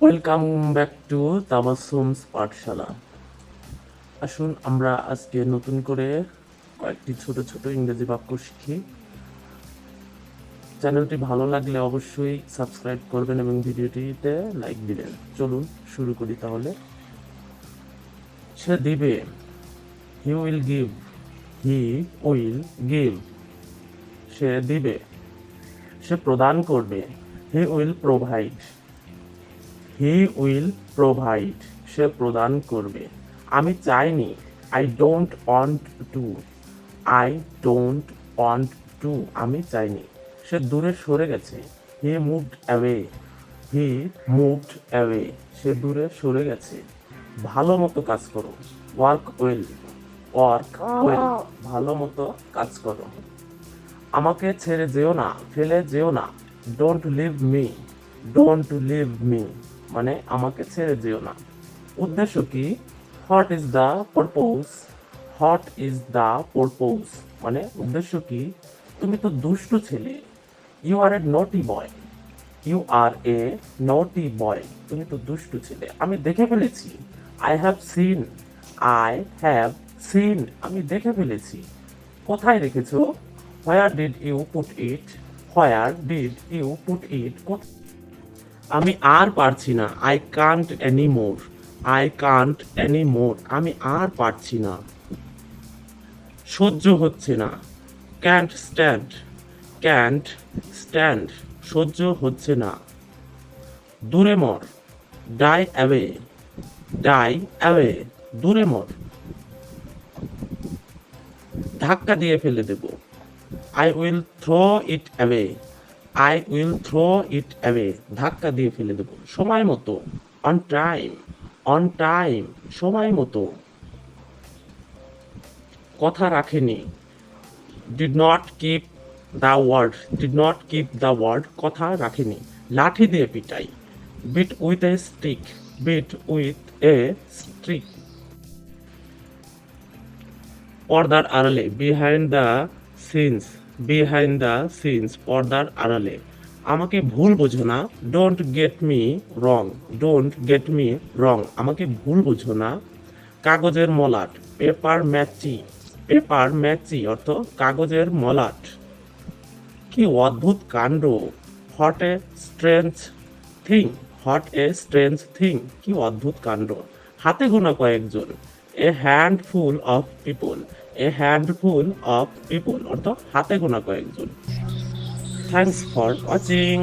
Welcome back to তাবাসুমস পাঠশালা। আসুন আমরা আজকে নতুন করে কয়েকটি ছোট ছোট ইংরেজি বাক্য শিখি। চ্যানেলটি ভালো লাগলে অবশ্যই সাবস্ক্রাইব করবেন এবং ভিডিওটিতে লাইক দিবেন। চলুন শুরু করি তাহলে। সে দিবে, he will give, he will give. সে দিবে। সে প্রদান করবে, he will provide, he will provide. সে প্রদান করবে। আমি চাইনি, I don't want to, I don't want to. আমি চাইনি। সে দূরে সরে গেছে, he moved away, he moved away. সে দূরে সরে গেছে। ভালো মতো কাজ করো, ওয়ার্ক ওয়েল, ওয়ার্ক ওয়েল। ভালো মতো কাজ করো। আমাকে ছেড়ে যেও না, ফেলে যেও না। Don't leave me, don't leave me মানে আমাকে ছেড়ে যেও না। উদ্দেশ্য কি? What is the purpose, what is the purpose মানে উদ্দেশ্য কি? তুমি তো দুষ্ট ছেলে। ইউ আর এ নটি বয়, ইউ আর এ নটি বয়। তুমি তো দুষ্ট ছেলে। আমি দেখে ফেলেছি, I have seen, I have seen. আমি দেখে ফেলেছি। কোথায় রেখেছো? Where did you put it, where did you put it. আমি আর পারছি না, I can't anymore, I can't anymore. আমি আর পারছি না। সহ্য হচ্ছে না, ক্যান্ট স্ট্যান্ড, ক্যান্ট স্ট্যান্ড। সহ্য হচ্ছে না। দূরে মর, ডাই অ্যাওয়ে, ডাই অ্যাওয়ে। দূরে মর। ধাক্কা দিয়ে ফেলে দেব, I will throw it away, I will throw it away. ধাক্কা দিয়ে ফেলে দেব। সময় মতো, অন টাইম, অন টাইম। সময় মতো। কথা রাখেনি, did not keep the word, did not keep the word. কথা রাখেনি। লাঠি দিয়ে পিটাই, beat with a stick, beat with a stick. পর্দার আড়ালে, behind the scenes, behind the scenes. পর্দার আড়ালে। আমাকে ভুল বোঝো না, don't get me wrong, don't get me wrong. আমাকে ভুল বোঝো না। কাগজের মলাট, পেপার ম্যাচি, পেপার ম্যাচি অর্থ কাগজের মলাট। কি অদ্ভুত কাণ্ড, what a strange thing, hot a strange thing. কি অদ্ভুত কাণ্ড। হাতে গোনা কয়েকজন, a handful of people, a handful of people অর্থ হাতে গোনা কয়েকজন। Thanks for watching.